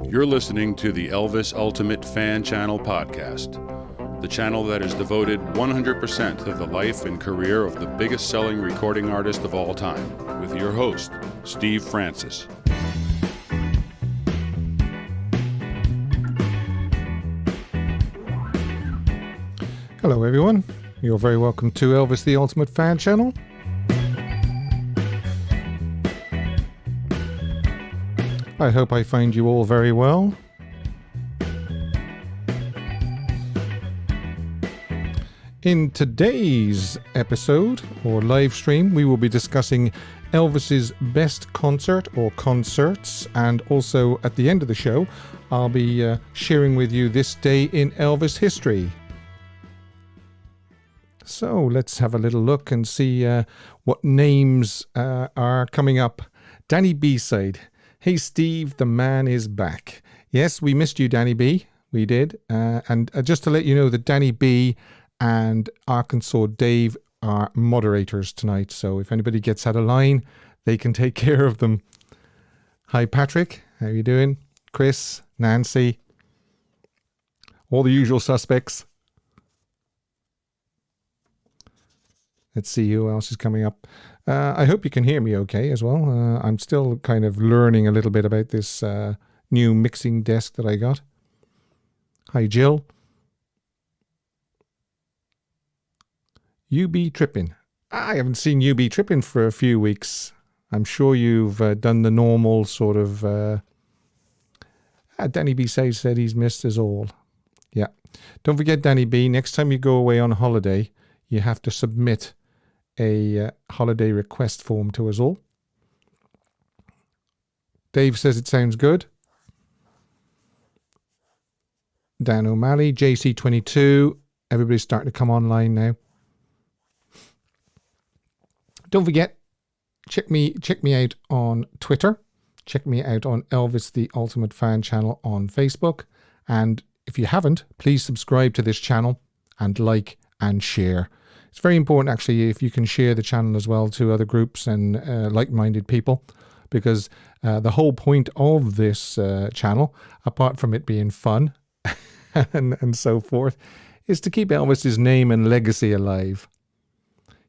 You're listening to the Elvis Ultimate Fan Channel podcast, the channel that is devoted 100% to the life and career of the biggest selling recording artist of all time, with your host, Steve Francis. Hello everyone, you're very welcome to Elvis the Ultimate Fan Channel. I hope I find you all very well. In today's episode or live stream, we will be discussing Elvis's best concert or concerts, and also at the end of the show, I'll be sharing with you this day in Elvis history. So let's have a little look and see what names are coming up. Danny B-side. Hey Steve, the man is back. Yes, we missed you, Danny B. We did. And just to let you know that Danny B and Arkansas Dave are moderators tonight. So if anybody gets out of line, they can take care of them. Hi Patrick, how you doing? Chris, Nancy, all the usual suspects. Let's see who else is coming up. I hope you can hear me okay as well. I'm still kind of learning a little bit about this new mixing desk that I got. Hi, Jill. You be tripping. I haven't seen you be tripping for a few weeks. I'm sure you've done the normal sort of... Danny B said he's missed us all. Yeah. Don't forget, Danny B, next time you go away on holiday, you have to submit a holiday request form to us all. Dave says it sounds good. Dan O'Malley, JC22. Everybody's starting to come online now. Don't forget, check me out on Twitter. Check me out on Elvis the Ultimate Fan Channel on Facebook. And if you haven't, please subscribe to this channel and like and share. It's very important, actually, if you can share the channel as well to other groups and like-minded people, because the whole point of this channel, apart from it being fun and so forth, is to keep Elvis's name and legacy alive.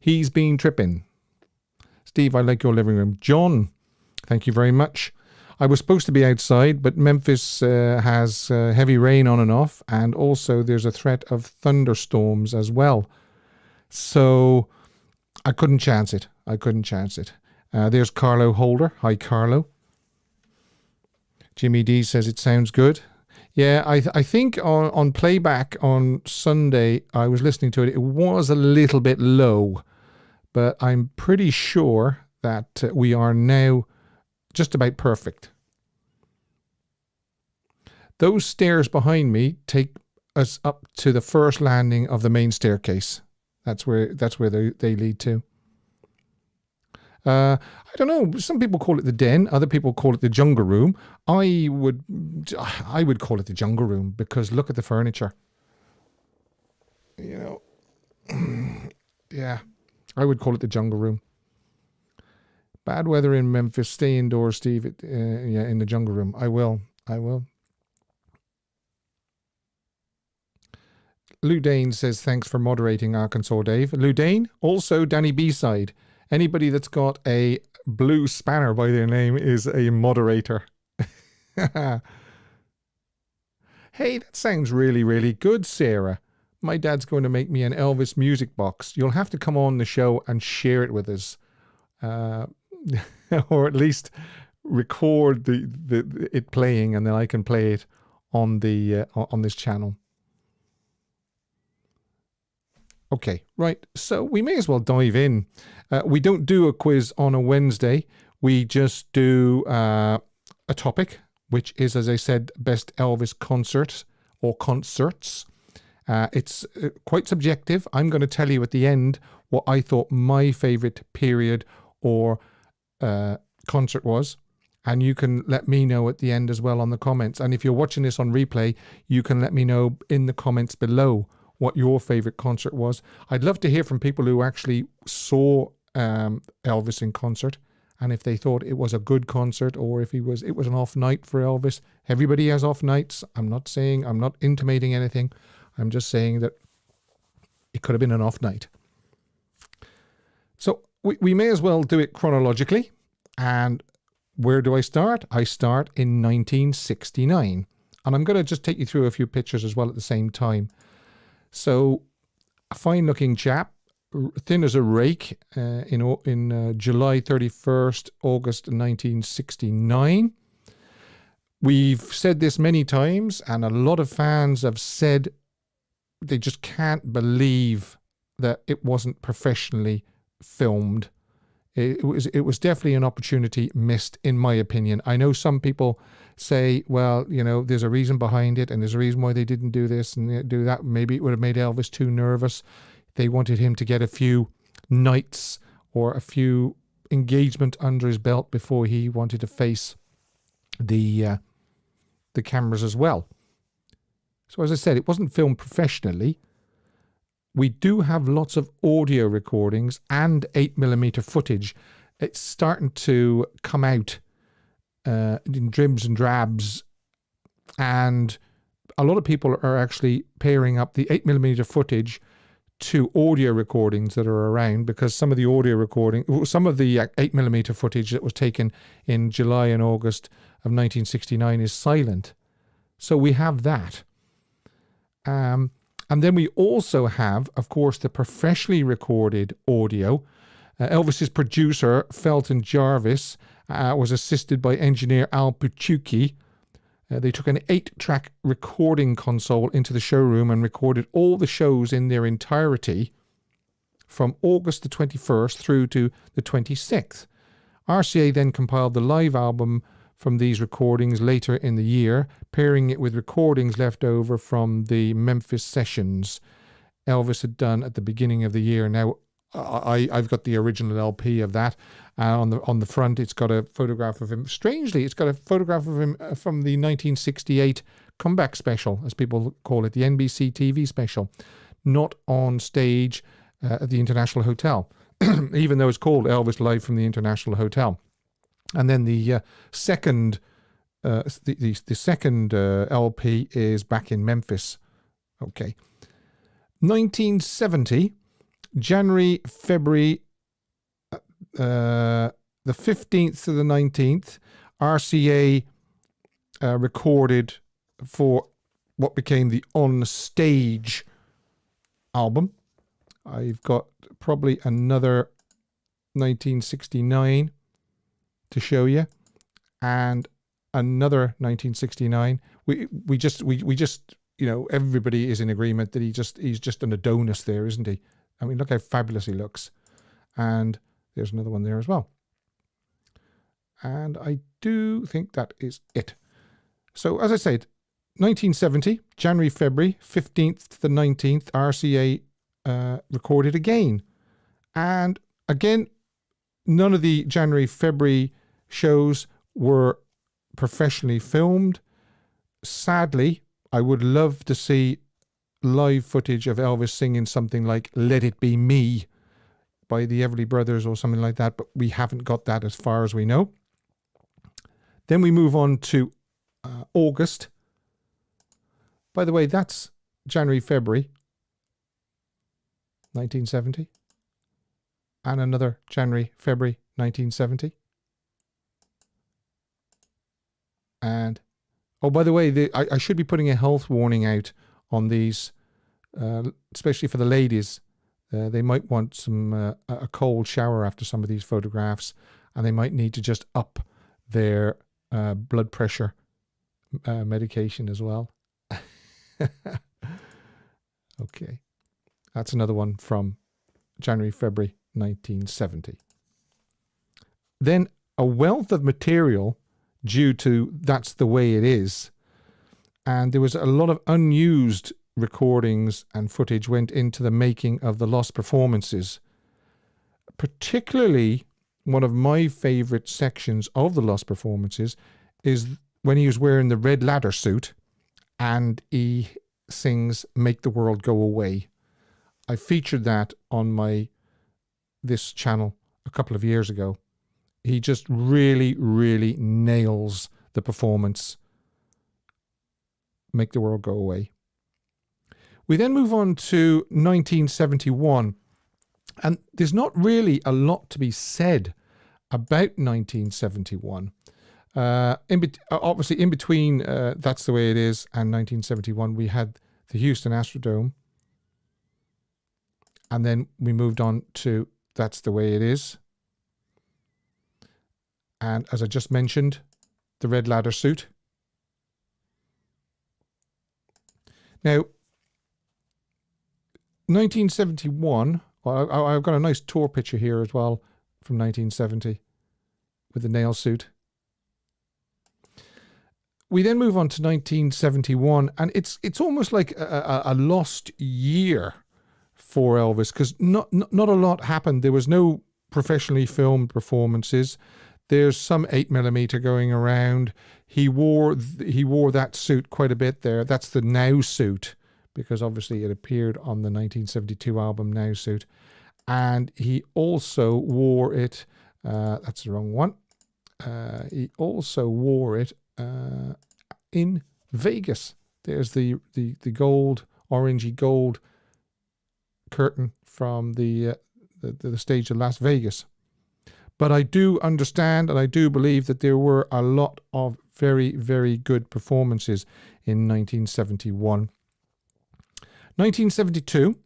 He's been tripping. Steve, I like your living room. John, thank you very much. I was supposed to be outside, but Memphis has heavy rain on and off, and also there's a threat of thunderstorms as well. So I couldn't chance it. There's Carlo Holder. Hi, Carlo. Jimmy D says it sounds good. Yeah, I think on playback on Sunday, I was listening to it. It was a little bit low, but I'm pretty sure that we are now just about perfect. Those stairs behind me take us up to the first landing of the main staircase. That's where they lead to. I don't know. Some people call it the den. Other people call it the jungle room. I would call it the jungle room because look at the furniture. You know, yeah, I would call it the jungle room. Bad weather in Memphis. Stay indoors, Steve. Yeah, in the jungle room. I will. Lou Dane says, thanks for moderating, Arkansas Dave. Lou Dane, also Danny B-side. Anybody that's got a blue spanner by their name is a moderator. Hey, that sounds really, really good, Sarah. My dad's going to make me an Elvis music box. You'll have to come on the show and share it with us. Or at least record it playing, and then I can play it on this channel. Okay, right. So we may as well dive in. We don't do a quiz on a Wednesday. We just do a topic, which is, as I said, best Elvis concerts or concerts. It's quite subjective. I'm going to tell you at the end what I thought my favorite period or concert was. And you can let me know at the end as well on the comments. And if you're watching this on replay, you can let me know in the comments below what your favorite concert was. I'd love to hear from people who actually saw Elvis in concert and if they thought it was a good concert or if it was an off night for Elvis. Everybody has off nights. I'm not intimating anything. I'm just saying that it could have been an off night. So we may as well do it chronologically. And where do I start? I start in 1969. And I'm going to just take you through a few pictures as well at the same time. So a fine looking chap, thin as a rake, in July 31st, August 1969. We've said this many times, and a lot of fans have said they just can't believe that it wasn't professionally filmed. It was definitely an opportunity missed, in my opinion. I know some people say, well, there's a reason behind it, and there's a reason why they didn't do this and do that. Maybe it would have made Elvis too nervous. They wanted him to get a few nights or a few engagement under his belt before he wanted to face the cameras as well. So as I said, it wasn't filmed professionally. We do have lots of audio recordings and 8mm footage. It's starting to come out in dribs and drabs, and a lot of people are actually pairing up the 8mm footage to audio recordings that are around, because some of the 8mm footage that was taken in July and August of 1969 is silent. So we have that. And then we also have, of course, the professionally recorded audio. Elvis's producer, Felton Jarvis, was assisted by engineer Al Pucciucchi. They took an 8-track recording console into the showroom and recorded all the shows in their entirety from August the 21st through to the 26th. RCA then compiled the live album from these recordings later in the year, pairing it with recordings left over from the Memphis sessions Elvis had done at the beginning of the year. Now, I've got the original LP of that. On the front, it's got a photograph of him. Strangely, it's got a photograph of him from the 1968 comeback special, as people call it, the NBC TV special, not on stage at the International Hotel, even though it's called Elvis Live from the International Hotel. And then the second LP is back in Memphis. Okay. 1970, January, February, the 15th to the 19th, RCA recorded for what became the On Stage album. I've got probably another 1969 to show you, and another 1969. We just everybody is in agreement that he's just an Adonis there, isn't he? I mean, look how fabulous he looks. And there's another one there as well. And I do think that is it. So as I said, 1970, January, February, 15th to the 19th, RCA recorded again. And again, none of the January, February shows were professionally filmed. Sadly, I would love to see live footage of Elvis singing something like Let It Be Me by the Everly Brothers or something like that, but we haven't got that as far as we know. Then we move on to August. By the way, that's January, February 1970. And another January, February 1970. And, oh, by the way, I should be putting a health warning out on these, especially for the ladies. They might want a cold shower after some of these photographs, and they might need to just up their blood pressure medication as well. Okay. That's another one from January, February 1970. Then a wealth of material due to That's the Way It Is. And there was a lot of unused recordings and footage went into the making of the Lost performances. Particularly, one of my favourite sections of the Lost performances is when he was wearing the red ladder suit and he sings Make the World Go Away. I featured that on this channel a couple of years ago. He just really, really nails the performance. Make the World Go Away. We then move on to 1971. And there's not really a lot to be said about 1971. Obviously, in between That's the Way It Is and 1971, we had the Houston Astrodome. And then we moved on to That's the Way It Is. And as I just mentioned, the Red Ladder Suit. Now, 1971, well, I've got a nice tour picture here as well from 1970 with the nail suit. We then move on to 1971, and it's almost like a lost year for Elvis, because not a lot happened. There was no professionally filmed performances. There's some 8mm going around. He wore that suit quite a bit there. That's the Now suit, because obviously it appeared on the 1972 album Now Suit. And he also wore it, that's the wrong one. He also wore it in Vegas. There's the gold, orangey gold curtain from the stage of Las Vegas. But I do understand and I do believe that there were a lot of very, very good performances in 1971. 1972,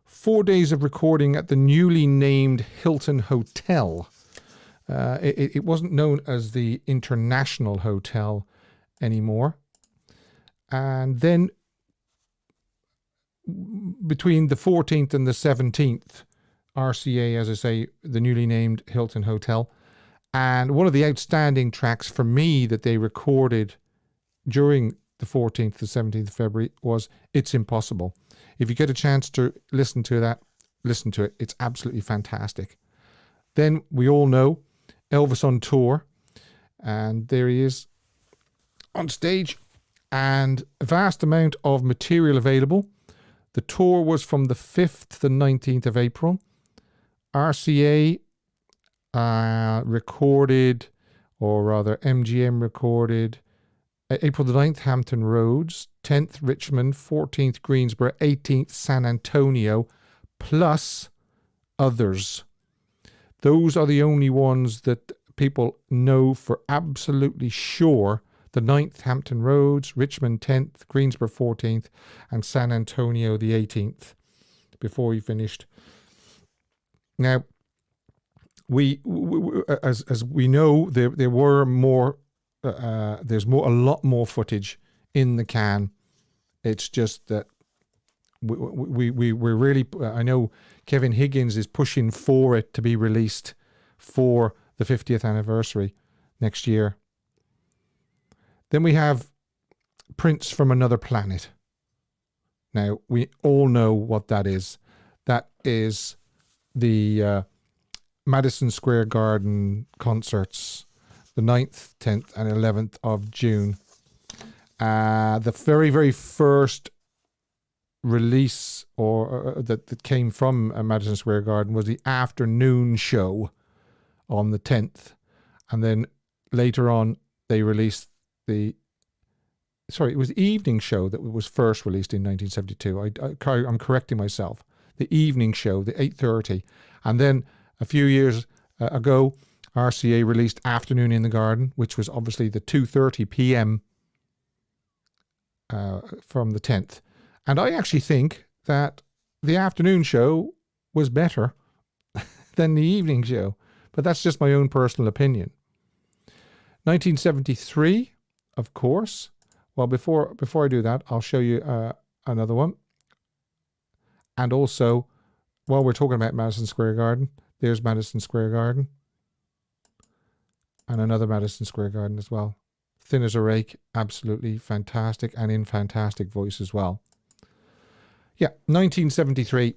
4 days of recording at the newly named Hilton Hotel. It wasn't known as the International Hotel anymore. And then between the 14th and the 17th, RCA, as I say, the newly named Hilton Hotel. And one of the outstanding tracks for me that they recorded during the 14th to 17th of February was It's Impossible. If you get a chance to listen to that, listen to it. It's absolutely fantastic. Then we all know Elvis on tour. And there he is on stage. And a vast amount of material available. The tour was from the 5th to the 19th of April. RCA recorded, or rather MGM recorded, April the 9th, Hampton Roads, 10th, Richmond, 14th, Greensboro, 18th, San Antonio, plus others. Those are the only ones that people know for absolutely sure. The 9th, Hampton Roads, Richmond 10th, Greensboro 14th, and San Antonio the 18th, before he finished. Now, as we know, there were more. There's a lot more footage in the can. It's just that we're really. I know Kevin Higgins is pushing for it to be released for the 50th anniversary next year. Then we have Prince from Another Planet. Now, we all know what that is. That is the Madison Square Garden concerts, the 9th, 10th, and 11th of June. The very, very first release that came from Madison Square Garden was the afternoon show on the 10th. And then later on, they released it was the evening show that was first released in 1972. I'm correcting myself. The evening show, the 8:30. And then a few years ago, RCA released Afternoon in the Garden, which was obviously the 2:30 p.m. From the 10th. And I actually think that the afternoon show was better than the evening show. But that's just my own personal opinion. 1973, of course. Well, before I do that, I'll show you another one. And also, while we're talking about Madison Square Garden, there's Madison Square Garden. And another Madison Square Garden as well. Thin as a Rake, absolutely fantastic, and in fantastic voice as well. Yeah, 1973.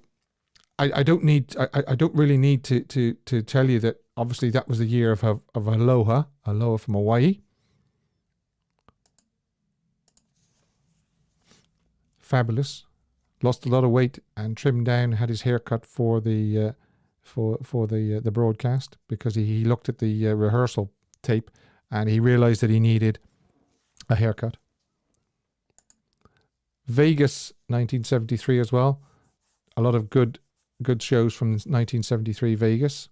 I don't really need to tell you that obviously that was the year of Aloha from Hawaii. Fabulous. Lost a lot of weight and trimmed down, had his hair cut for the for the broadcast, because he looked at the rehearsal tape and he realized that he needed a haircut. Vegas, 1973 as well. A lot of good shows from 1973 Vegas.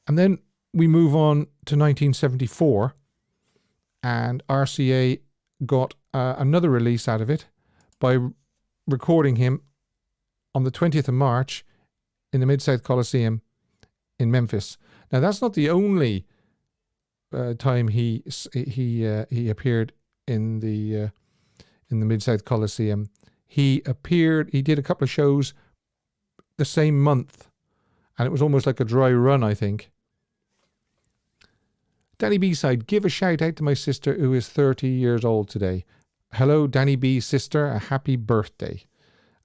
And then we move on to 1974, and RCA got another release out of it by recording him on the 20th of March in the Mid-South Coliseum in Memphis. Now, that's not the only time he appeared in the Mid-South Coliseum. He did a couple of shows the same month, and it was almost like a dry run, I think. Danny B-side, give a shout out to my sister who is 30 years old today. Hello, Danny B's sister, a happy birthday.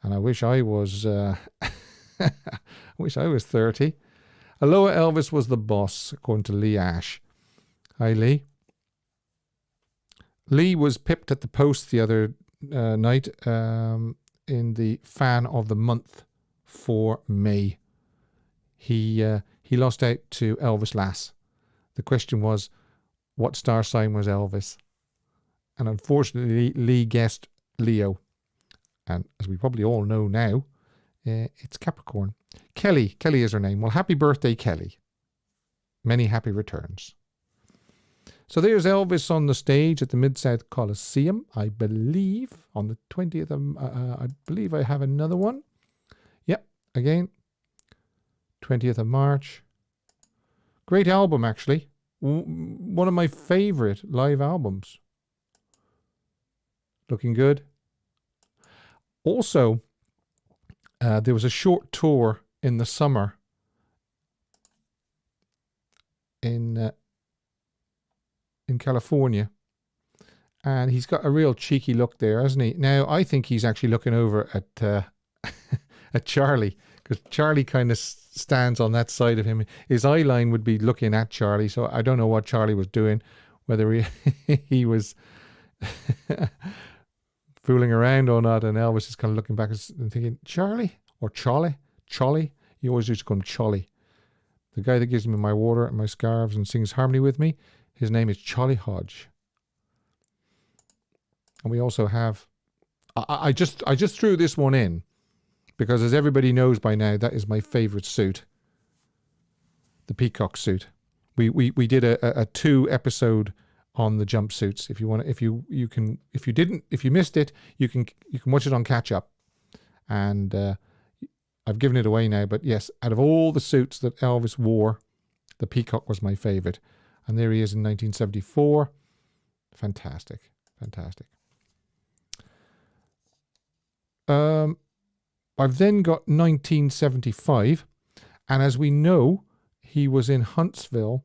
And I wish I was, I wish I was 30. Aloha Elvis was the boss, according to Lee Ash. Hi, Lee. Lee was pipped at the post the other night in the Fan of the Month for May. He lost out to Elvis Lass. The question was, what star sign was Elvis? And unfortunately, Lee guessed Leo. And as we probably all know now, it's Capricorn. Kelly is her name. Well, happy birthday, Kelly. Many happy returns. So there's Elvis on the stage at the Mid-South Coliseum, I believe, on the 20th of, I believe I have another one. Yep, again, 20th of March. Great album, actually. One of my favorite live albums. Looking good. Also, there was a short tour in the summer in California, and he's got a real cheeky look there, hasn't he? Now, I think he's actually looking over at at Charlie, because Charlie kind of stands on that side of him. His eye line would be looking at Charlie, so I don't know what Charlie was doing, whether he was fooling around or not, and Elvis is kind of looking back and thinking, Charlie or Cholly? He always used to call him Cholly. The guy that gives me my water and my scarves and sings harmony with me, his name is Cholly Hodge. And we also have, I just threw this one in because, as everybody knows by now, that is my favorite suit, the peacock suit. We did a 2-episode on the jumpsuits. If you want, if you missed it, you can watch it on catch up. And I've given it away now, but yes, out of all the suits that Elvis wore, the peacock was my favorite. And there he is in 1974. Fantastic. I've then got 1975, and as we know, he was in Huntsville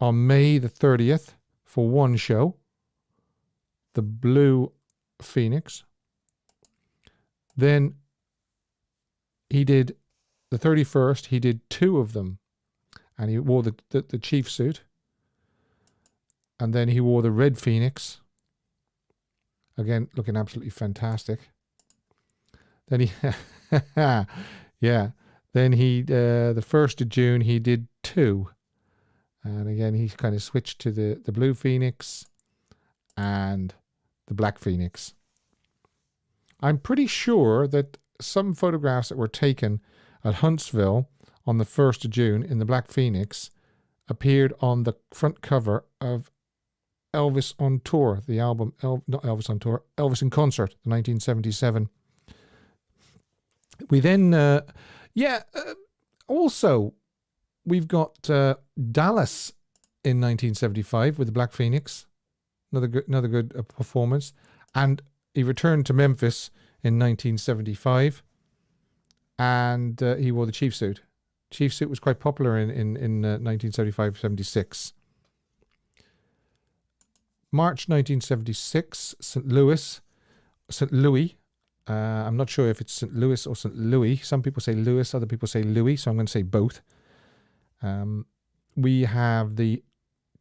on May the 30th for one show, the Blue Phoenix. Then he did the 31st, he did 2 of them, and he wore the chief suit. And then he wore the Red Phoenix. Again, looking absolutely fantastic. Then he, yeah. Then he, the 1st of June, he did 2. And again, he kind of switched to the Blue Phoenix and the Black Phoenix. I'm pretty sure that some photographs that were taken at Huntsville on the 1st of June in the Black Phoenix appeared on the front cover of Elvis on Tour, the album, not Elvis on Tour, Elvis in Concert, the 1977. We then, also, we've got Dallas in 1975 with the Black Phoenix, another good performance, and he returned to Memphis in 1975, and he wore the chief suit. Chief suit was quite popular in 1975-76. March 1976, St. Louis. I'm not sure if it's St. Louis or St. Louis. Some people say Louis, other people say Louis, so I'm going to say both. We have the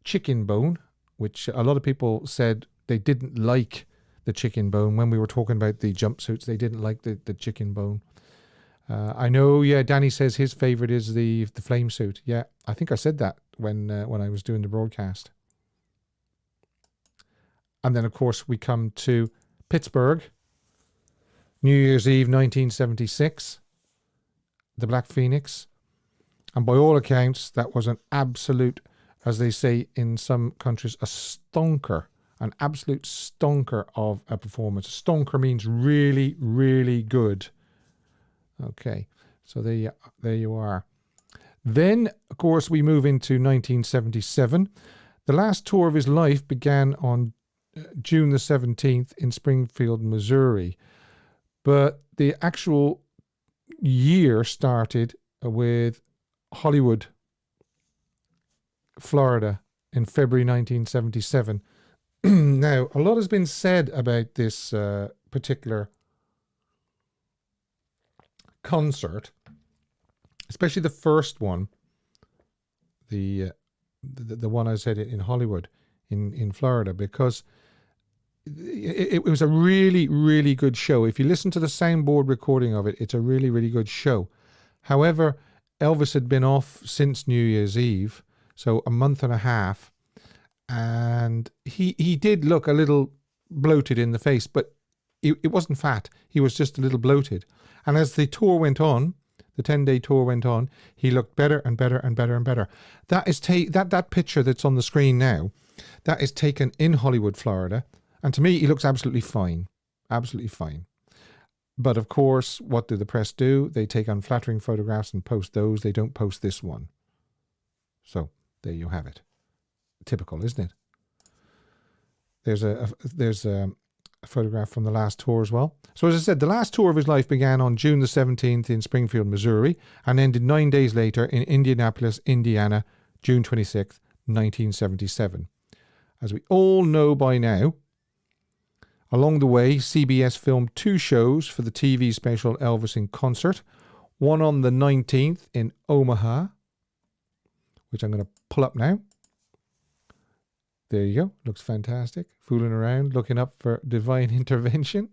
chicken bone, which a lot of people said they didn't like the chicken bone. When we were talking about the jumpsuits, they didn't like the chicken bone. I know, yeah, Danny says his favourite is the flame suit. Yeah, I think I said that when I was doing the broadcast. And then, of course, we come to Pittsburgh, New Year's Eve 1976, the Black Phoenix. And by all accounts, that was an absolute, as they say in some countries, a stonker, an absolute stonker of a performance. Stonker means really, really good. Okay, so there you are. Then, of course, we move into 1977. The last tour of his life began on June the 17th in Springfield, Missouri. But the actual year started with Hollywood, Florida, in February 1977. Now, a lot has been said about this particular concert, especially the first one, the one I said in Hollywood, in Florida, because it was a really, really good show. If you listen to the soundboard recording of it, it's a really, really good show. However, Elvis had been off since New Year's Eve, so a month and a half, and he did look a little bloated in the face, but it wasn't fat. He was just a little bloated. And as the tour went on, the 10-day tour went on, he looked better and better and better and better. That is that picture that's on the screen now, that is taken in Hollywood, Florida. And to me, he looks absolutely fine. Absolutely fine. But of course, what do the press do? They take unflattering photographs and post those. They don't post this one. So there you have it. Typical, isn't it? There's a photograph from the last tour as well. So as I said, the last tour of his life began on June the 17th in Springfield, Missouri, and ended 9 days later in Indianapolis, Indiana, June 26th, 1977. As we all know by now, along the way, CBS filmed 2 shows for the TV special Elvis in Concert, one on the 19th in Omaha, which I'm going to pull up now. There you go. Looks fantastic. Fooling around, looking up for divine intervention.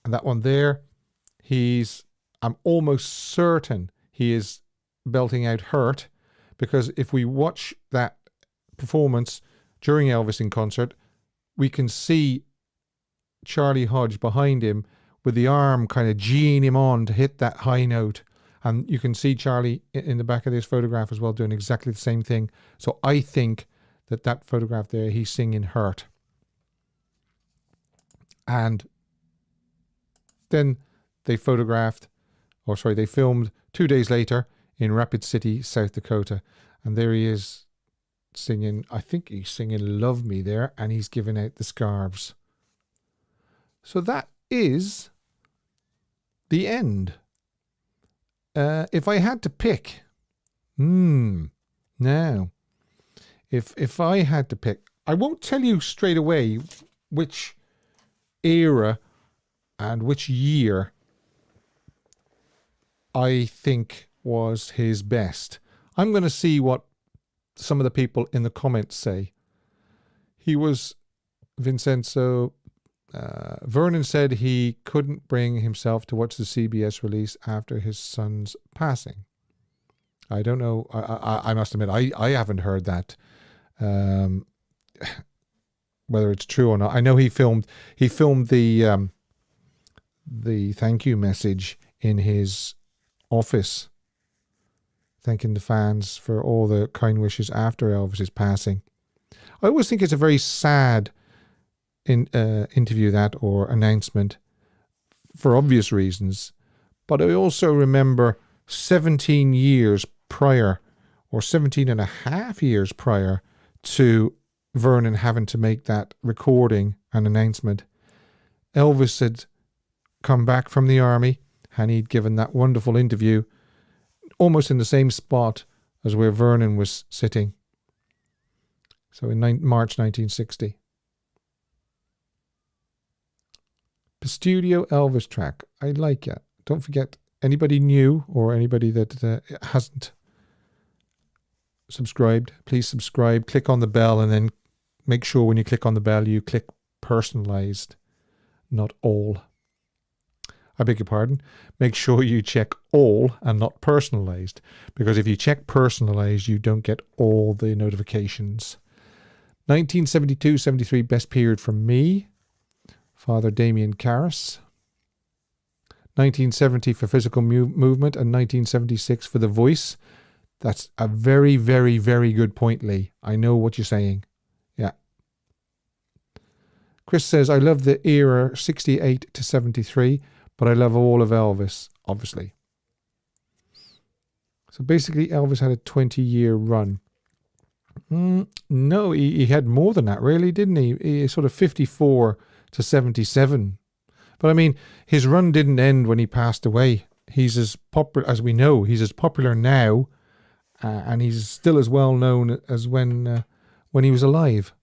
And that one there, I'm almost certain he is belting out Hurt, because if we watch that performance during Elvis in Concert, we can see Charlie Hodge behind him with the arm kind of geeing him on to hit that high note. And you can see Charlie in the back of this photograph as well doing exactly the same thing. So I think that photograph there, he's singing Hurt. And then they filmed 2 days later in Rapid City, South Dakota. And there he is singing, I think he's singing Love Me there, and he's giving out the scarves. So that is the end. If I had to pick, now, if I had to pick, I won't tell you straight away which era and which year I think was his best. I'm going to see what some of the people in the comments say. Vernon said he couldn't bring himself to watch the CBS release after his son's passing. I don't know. I must admit, I haven't heard that. Whether it's true or not. I know he filmed the thank you message in his office, thanking the fans for all the kind wishes after Elvis's passing. I always think it's a very sad interview, that, or announcement, for obvious reasons. But I also remember 17 years prior, or 17 and a half years prior to Vernon having to make that recording and announcement, Elvis had come back from the army and he'd given that wonderful interview almost in the same spot as where Vernon was sitting. So in March 1960. Studio Elvis track. I like it. Don't forget, anybody new or anybody that hasn't subscribed, please subscribe, click on the bell, and then make sure when you click on the bell you click personalized, not all. I beg your pardon, make sure you check all and not personalized. Because if you check personalized, you don't get all the notifications. 1972-73 best period for me, Father Damien Karras. 1970 for physical movement and 1976 for the voice. That's a very, very, very good point, Lee. I know what you're saying. Yeah. Chris says, I love the era 68 to 73, but I love all of Elvis, obviously. So basically, Elvis had a 20-year run. No, he had more than that, really, didn't he? He sort of 54 to 77. But I mean, his run didn't end when he passed away. He's as popular, as we know, he's as popular now, and he's still as well known as when he was alive.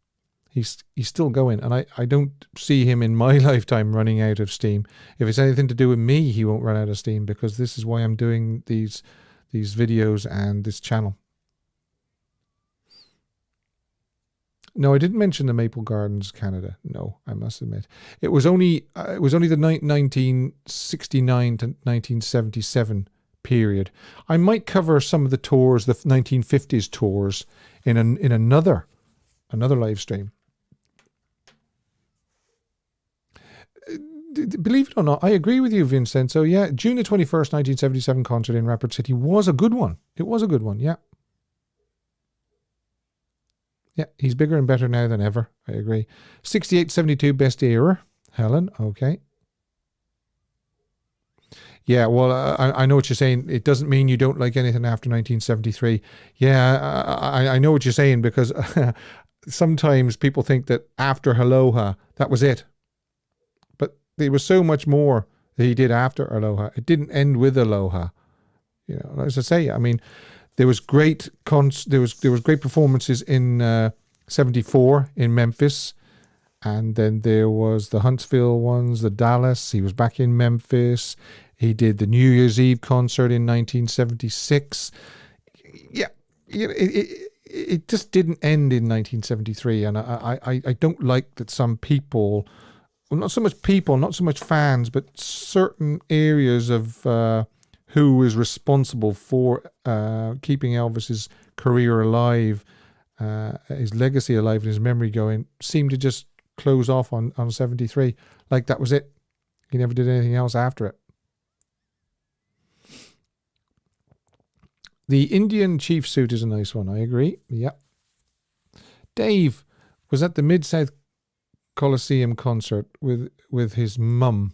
He's still going, and I don't see him in my lifetime running out of steam. If it's anything to do with me, he won't run out of steam, because this is why I'm doing these videos and this channel. No, I didn't mention the Maple Gardens, Canada. No, I must admit. It was only the 1969 to 1977 period. I might cover some of the tours, the 1950s tours, in another live stream. Believe it or not, I agree with you, Vincenzo. Yeah, June the 21st, 1977 concert in Rapid City was a good one. It was a good one, yeah. Yeah, he's bigger and better now than ever. I agree. 68-72 best era. Helen, okay. Yeah, well, I know what you're saying. It doesn't mean you don't like anything after 1973. Yeah, I know what you're saying, because sometimes people think that after Aloha, that was it. But there was so much more that he did after Aloha. It didn't end with Aloha. You know, as I say, I mean, there was great great performances in 74 in Memphis, and then there was the Huntsville ones, the Dallas. He was back in Memphis. He did the New Year's Eve concert in 1976. Yeah, it just didn't end in 1973, and I don't like that some people, well, not so much people, not so much fans, but certain areas of who is responsible for keeping Elvis's career alive, his legacy alive and his memory going, seemed to just close off on 73. Like that was it. He never did anything else after it. The Indian chief suit is a nice one. I agree. Yeah. Dave was at the Mid-South Coliseum concert with his mum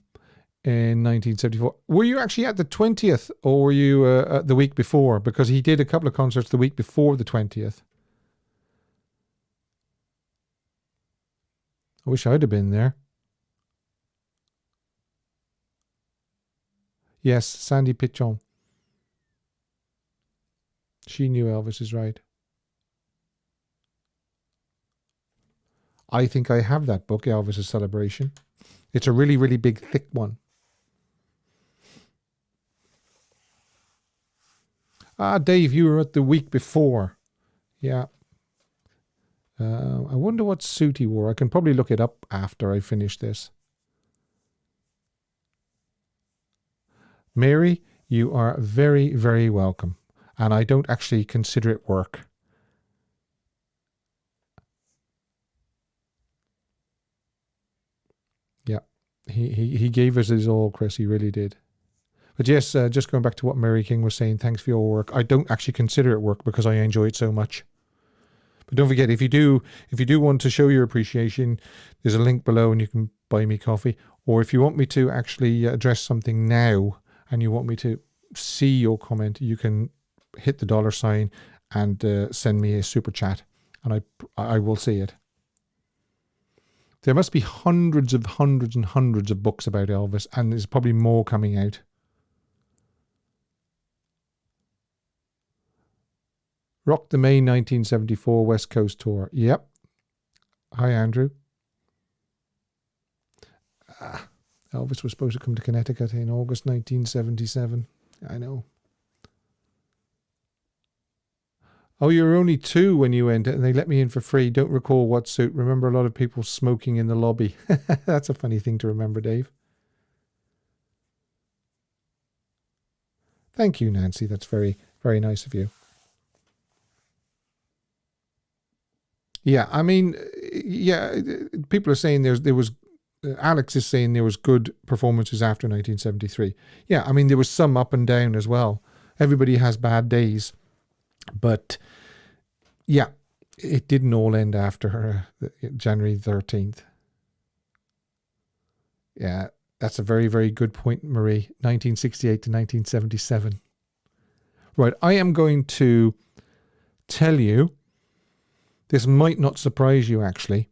in 1974. Were you actually at the 20th, or were you the week before? Because he did a couple of concerts the week before the 20th. I wish I'd have been there. Yes, Sandy Pichon. She knew Elvis is right. I think I have that book, Elvis's Celebration. It's a really, really big, thick one. Ah, Dave, you were at the week before. Yeah. I wonder what suit he wore. I can probably look it up after I finish this. Mary, you are very, very welcome. And I don't actually consider it work. Yeah, he gave us his all, Chris. He really did. But yes, just going back to what Mary King was saying, thanks for your work. I don't actually consider it work because I enjoy it so much. But don't forget, if you do want to show your appreciation, there's a link below and you can buy me coffee. Or if you want me to actually address something now and you want me to see your comment, you can hit the $sign and send me a super chat, and I will see it. There must be hundreds and hundreds of books about Elvis, and there's probably more coming out. Rock the May 1974 West Coast Tour. Yep. Hi, Andrew. Elvis was supposed to come to Connecticut in August 1977. I know. Oh, you were only 2 when you went, and they let me in for free. Don't recall what suit. Remember a lot of people smoking in the lobby. That's a funny thing to remember, Dave. Thank you, Nancy. That's very, very nice of you. Yeah, I mean, yeah, people are saying there was, Alex is saying there was good performances after 1973. Yeah, I mean, there was some up and down as well. Everybody has bad days. But yeah, it didn't all end after January 13th. Yeah, that's a very, very good point, Marie. 1968 to 1977. Right, I am going to tell you, this might not surprise you actually.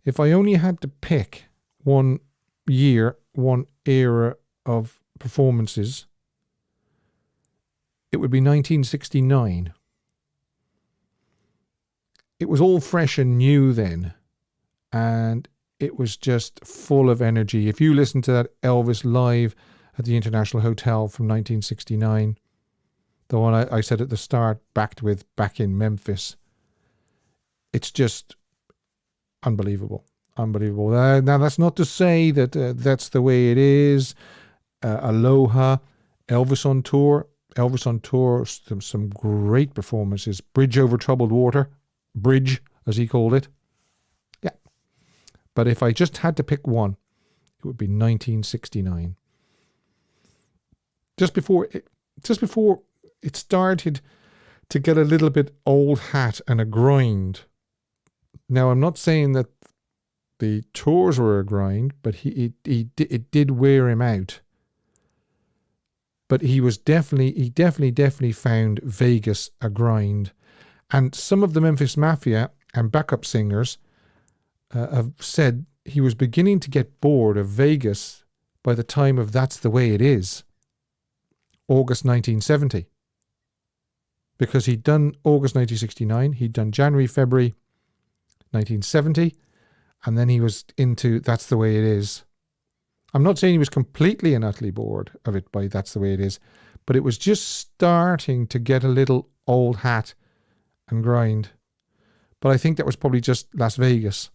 If I only had to pick one year, one era of performances, it would be 1969. It was all fresh and new then, and it was just full of energy. If you listen to that Elvis live at the International Hotel from 1969, the one I said at the start, back in Memphis, it's just unbelievable. Unbelievable. Now, that's not to say that that's the way it is. Aloha, Elvis on tour. Elvis on tour, some great performances. Bridge Over Troubled Water. Bridge, as he called it. Yeah. But if I just had to pick one, it would be 1969. Just before it started to get a little bit old hat and a grind. Now, I'm not saying that the tours were a grind, but it did wear him out. But he definitely found Vegas a grind. And some of the Memphis Mafia and backup singers have said he was beginning to get bored of Vegas by the time of That's the Way It Is, August 1970. Because he'd done August 1969, he'd done January, February 1970, and then he was into That's the Way It Is. I'm not saying he was completely and utterly bored of it by That's the Way It Is, but it was just starting to get a little old hat and grind. But I think that was probably just Las Vegas.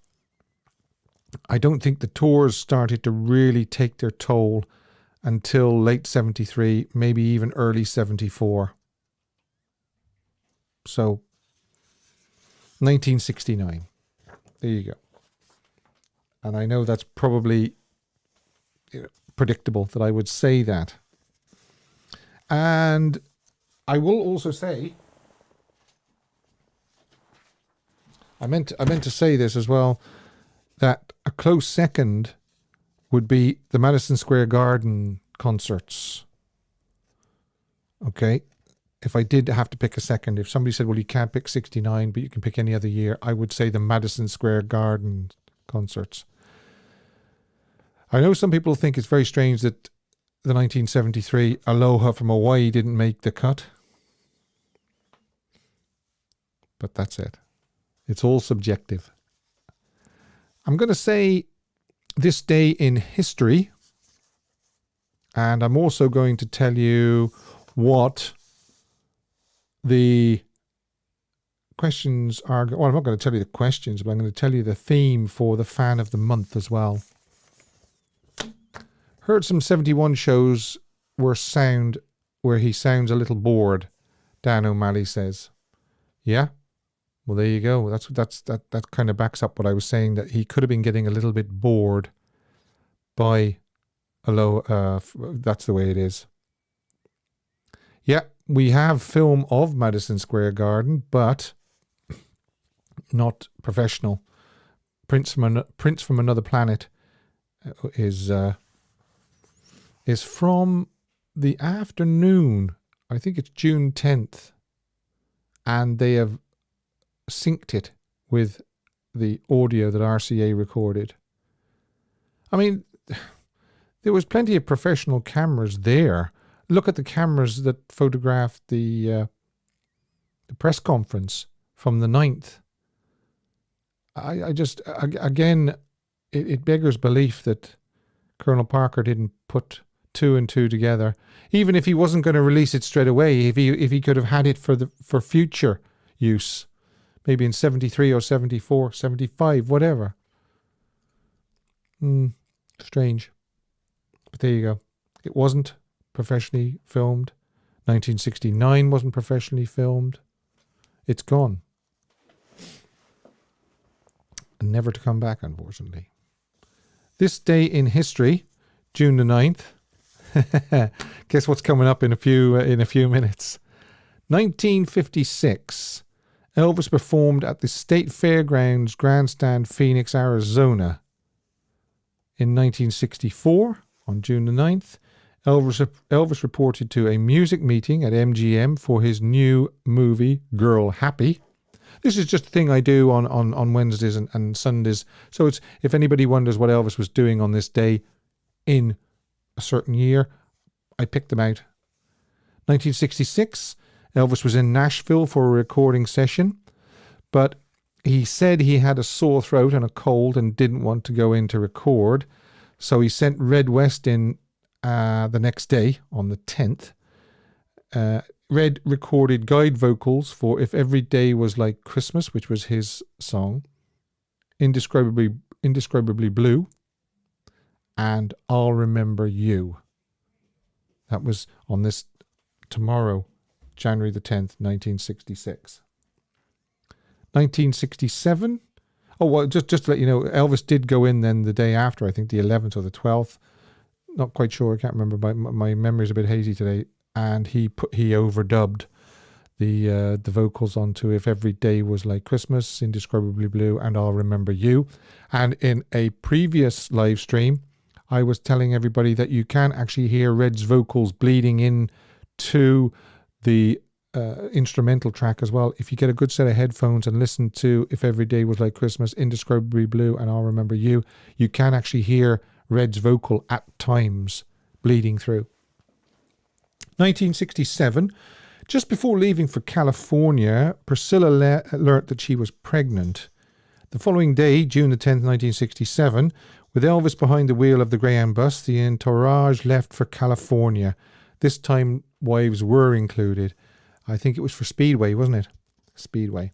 I don't think the tours started to really take their toll until late 73, maybe even early 74. So, 1969. There you go. And I know that's probably predictable that I would say that. And I will also say, I meant to say this as well, that a close second would be the Madison Square Garden concerts. Okay? If I did have to pick a second, if somebody said, well, you can't pick 69, but you can pick any other year, I would say the Madison Square Garden concerts. I know some people think it's very strange that the 1973 Aloha from Hawaii didn't make the cut. But that's it. It's all subjective. I'm going to say this day in history, and I'm also going to tell you what the questions are. Well, I'm not going to tell you the questions, but I'm going to tell you the theme for the fan of the month as well. Heard some 71 shows where he sounds a little bored, Dan O'Malley says. Yeah? Well, there you go. That kind of backs up what I was saying, that he could have been getting a little bit bored by That's the Way It Is. Yeah, we have film of Madison Square Garden, but not professional. Prince from Another Planet is from the afternoon. I think it's June 10th, and they have synced it with the audio that RCA recorded. I mean, there was plenty of professional cameras there. Look at the cameras that photographed the press conference from the 9th. I just, again, it beggars belief that Colonel Parker didn't put two and two together. Even if he wasn't going to release it straight away, if he could have had it for future use, maybe in 73 or 74, 75, whatever. Strange. But there you go. It wasn't professionally filmed. 1969 wasn't professionally filmed. It's gone. And never to come back, unfortunately. This day in history, June the 9th. Guess what's coming up in a few minutes. 1956. Elvis performed at the State Fairgrounds Grandstand, Phoenix, Arizona. In 1964, on June the 9th, Elvis reported to a music meeting at MGM for his new movie, Girl Happy. This is just a thing I do on Wednesdays and Sundays. So it's, if anybody wonders what Elvis was doing on this day in a certain year, I picked them out. 1966, Elvis was in Nashville for a recording session, but he said he had a sore throat and a cold and didn't want to go in to record. So he sent Red West in the next day on the 10th. Red recorded guide vocals for If Every Day Was Like Christmas, which was his song, Indescribably Blue, and I'll Remember You. That was on this tomorrow, January the 10th, 1966. 1967. Oh, well, just to let you know, Elvis did go in then the day after, I think the 11th or the 12th. Not quite sure, I can't remember. My memory's a bit hazy today. And he overdubbed the vocals onto If Every Day Was Like Christmas, Indescribably Blue, and I'll Remember You. And in a previous live stream, I was telling everybody that you can actually hear Red's vocals bleeding in to the instrumental track as well. If you get a good set of headphones and listen to If Every Day Was Like Christmas, Indescribably Blue, and I'll Remember You, you can actually hear Red's vocal at times bleeding through. 1967, just before leaving for California, Priscilla learnt that she was pregnant. The following day, June the 10th, 1967, with Elvis behind the wheel of the Greyhound bus, the entourage left for California. This time, wives were included. I think it was for Speedway, wasn't it? Speedway.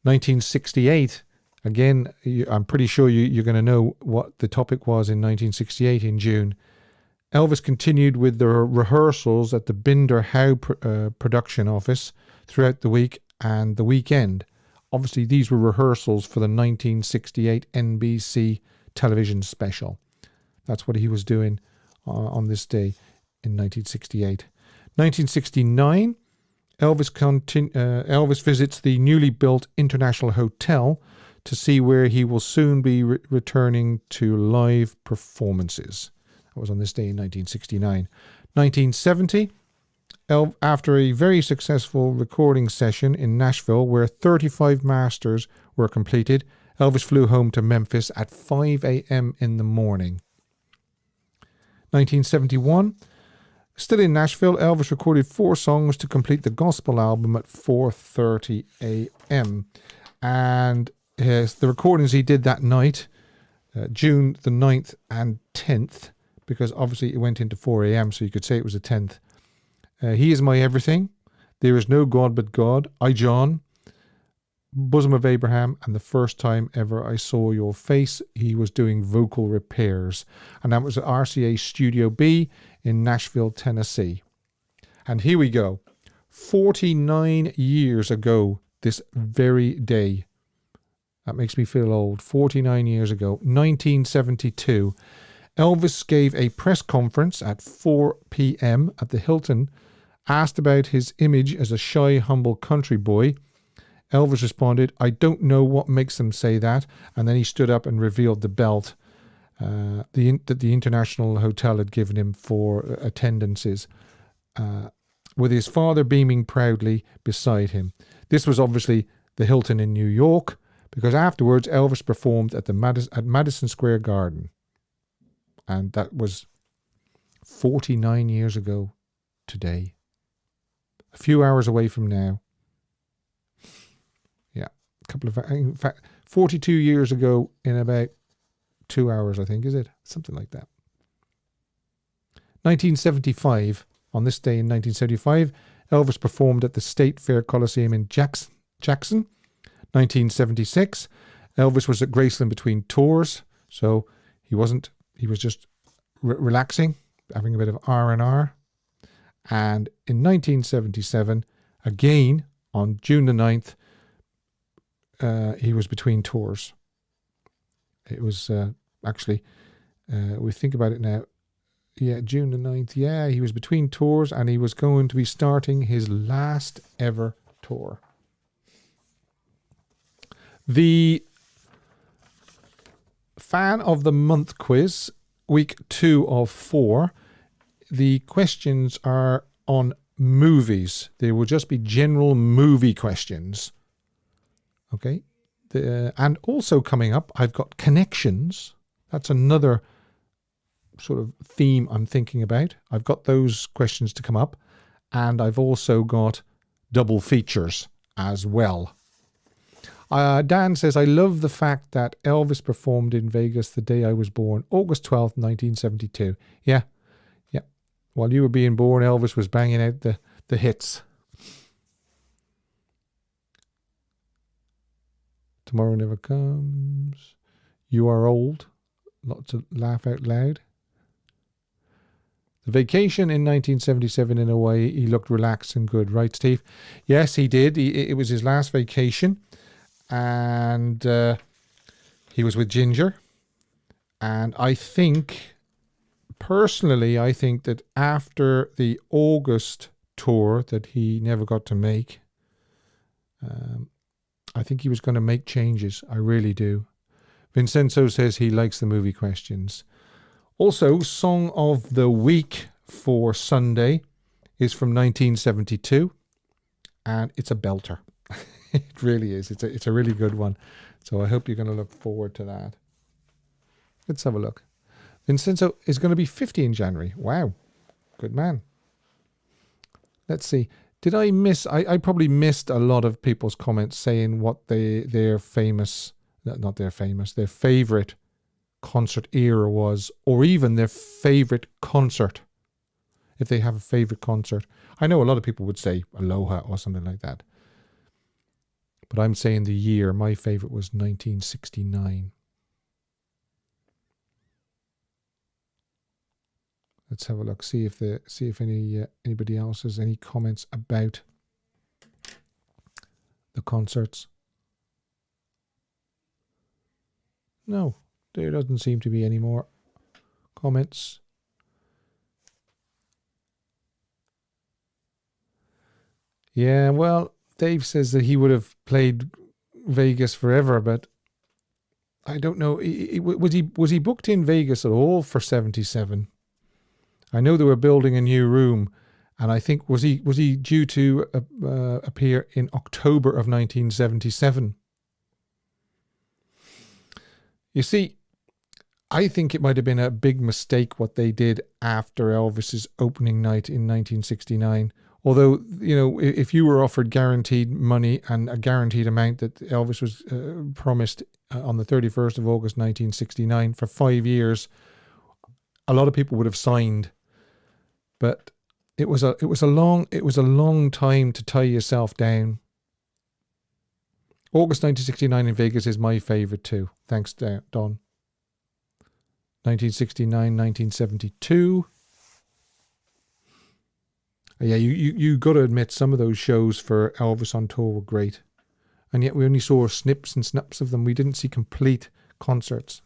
1968. Again, I'm pretty sure you're going to know what the topic was in 1968 in June. Elvis continued with the rehearsals at the Binder Howe production office throughout the week and the weekend. Obviously, these were rehearsals for the 1968 NBC television special. That's what he was doing on this day in 1968. 1969, Elvis visits the newly built International Hotel to see where he will soon be returning to live performances. That was on this day in 1969. 1970, after a very successful recording session in Nashville where 35 masters were completed, Elvis flew home to Memphis at 5 a.m. in the morning. 1971, still in Nashville, Elvis recorded 4 songs to complete the gospel album at 4:30 a.m. And the recordings he did that night, June the 9th and 10th, because obviously it went into 4 a.m., so you could say it was the 10th. He Is My Everything, There Is No God But God, I John, Bosom of Abraham, and The First Time Ever I Saw Your Face. He was doing vocal repairs. And that was at RCA Studio B in Nashville, Tennessee. And here we go. 49 years ago, this very day. That makes me feel old. 49 years ago, 1972. Elvis gave a press conference at 4 p.m. at the Hilton, asked about his image as a shy, humble country boy. Elvis responded, "I don't know what makes them say that," and then he stood up and revealed the belt that the International Hotel had given him for attendances, with his father beaming proudly beside him. This was obviously the Hilton in New York, because afterwards Elvis performed at Madison Square Garden. And that was 49 years ago today. A few hours away from now. Yeah, in fact, 42 years ago in about 2 hours, I think, is it? Something like that. 1975, on this day in 1975, Elvis performed at the State Fair Coliseum in Jackson. 1976, Elvis was at Graceland between tours, so he was just relaxing, having a bit of R&R. And in 1977, again, on June the 9th, he was between tours. It was actually, we think about it now, yeah, June the 9th, yeah, he was between tours and he was going to be starting his last ever tour. The Fan of the Month quiz, week 2 of 4. The questions are on movies. They will just be general movie questions. Okay. And also coming up, I've got connections. That's another sort of theme I'm thinking about. I've got those questions to come up. And I've also got double features as well. Dan says, I love the fact that Elvis performed in Vegas the day I was born, August 12th, 1972. Yeah. While you were being born, Elvis was banging out the hits. Tomorrow Never Comes. You Are Old. Lots of laugh out loud. The Vacation in 1977 in Hawaii. He looked relaxed and good, right, Steve? Yes, he did. It was his last vacation. And he was with Ginger. And I think, personally, I think that after the August tour that he never got to make, I think he was going to make changes. I really do. Vincenzo says he likes the movie questions. Also, Song of the Week for Sunday is from 1972, and it's a belter. It really is. It's a really good one. So I hope you're going to look forward to that. Let's have a look. Vincenzo is going to be 50 in January. Wow. Good man. Let's see. Did I miss... I probably missed a lot of people's comments saying what their famous... Not their famous. Their favourite concert era was, or even their favourite concert. If they have a favourite concert. I know a lot of people would say Aloha or something like that. But I'm saying the year. My favourite was 1969. Let's have a look. See if anybody else has any comments about the concerts. No, there doesn't seem to be any more comments. Yeah, well, Dave says that he would have played Vegas forever, but I don't know. Was he booked in Vegas at all for 77? I know they were building a new room, and I think was he due to appear in October of 1977? You see, I think it might have been a big mistake what they did after Elvis's opening night in 1969. Although, you know, if you were offered guaranteed money and a guaranteed amount that Elvis was promised on the 31st of August 1969 for 5 years, a lot of people would have signed. But it was a long time to tie yourself down. August 1969 in Vegas is my favourite too. Thanks, Don. 1969, 1972. Yeah, you got to admit some of those shows for Elvis on tour were great. And yet we only saw snips and snaps of them. We didn't see complete concerts.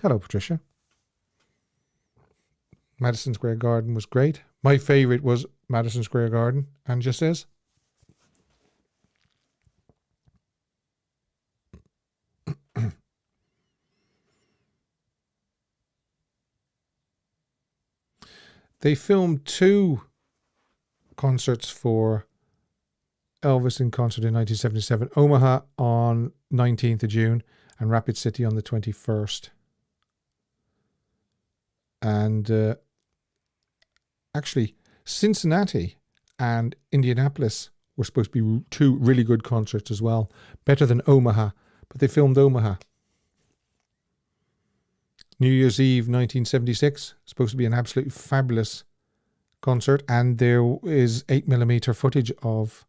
Hello, Patricia. Madison Square Garden was great. My favourite was Madison Square Garden. And just says. They filmed 2 concerts for Elvis in concert in 1977. Omaha on 19th of June and Rapid City on the 21st. And actually, Cincinnati and Indianapolis were supposed to be 2 really good concerts as well. Better than Omaha, but they filmed Omaha. New Year's Eve 1976, supposed to be an absolutely fabulous concert, and there is 8mm footage of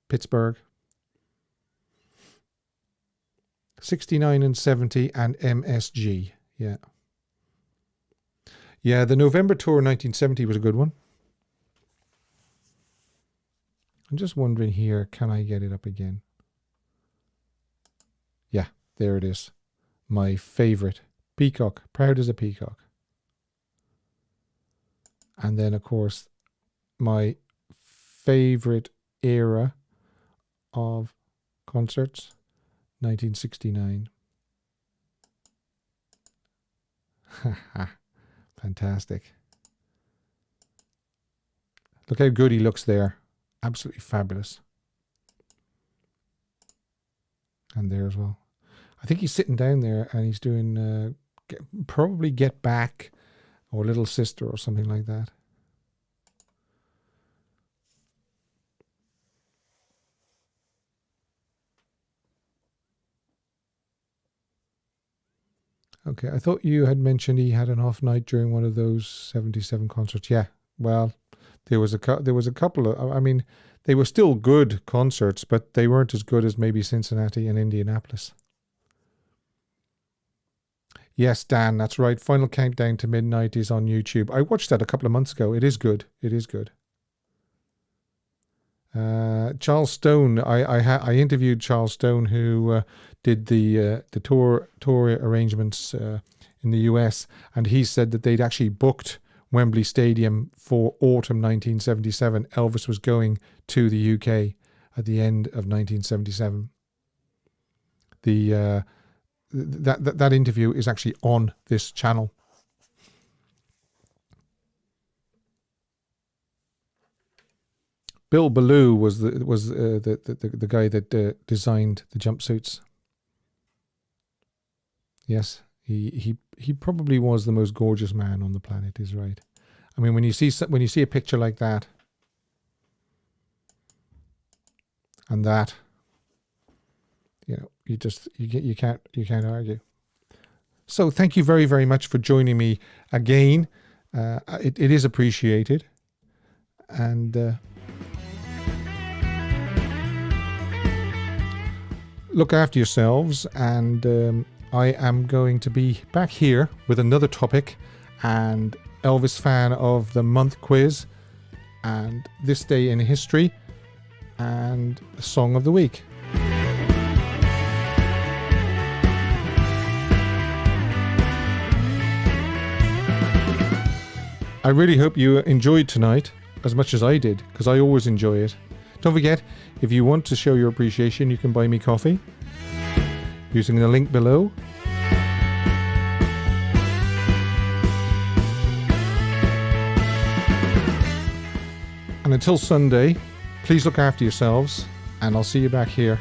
Pittsburgh. 69 and 70 and MSG, yeah. Yeah, the November tour 1970 was a good one. I'm just wondering here, can I get it up again? Yeah, there it is. My favorite. Peacock. Proud as a peacock. And then, of course, my favorite era of concerts, 1969. Fantastic. Look how good he looks there. Absolutely fabulous. And there as well. I think he's sitting down there and he's doing probably Get Back or Little Sister or something like that. Okay, I thought you had mentioned he had an off night during one of those 77 concerts. Yeah, well, there was a couple of, I mean, they were still good concerts, but they weren't as good as maybe Cincinnati and Indianapolis. Yes, Dan, that's right. Final Countdown to Midnight is on YouTube. I watched that a couple of months ago. It is good. It is good. Charles Stone, I interviewed Charles Stone, who did the tour arrangements in the US, and he said that they'd actually booked Wembley Stadium for autumn 1977. Elvis was going to the UK at the end of 1977. That interview is actually on this channel. Bill Ballou was the guy that designed the jumpsuits. Yes, he probably was the most gorgeous man on the planet. Is right. I mean, when you see a picture like that, and that, you know, you can't argue. So thank you very, very much for joining me again. It is appreciated, and. Look after yourselves, and I am going to be back here with another topic and Elvis Fan of the Month quiz and This Day in History and Song of the Week. I really hope you enjoyed tonight as much as I did, because I always enjoy it. Don't forget, if you want to show your appreciation, you can buy me coffee using the link below. And until Sunday, please look after yourselves, and I'll see you back here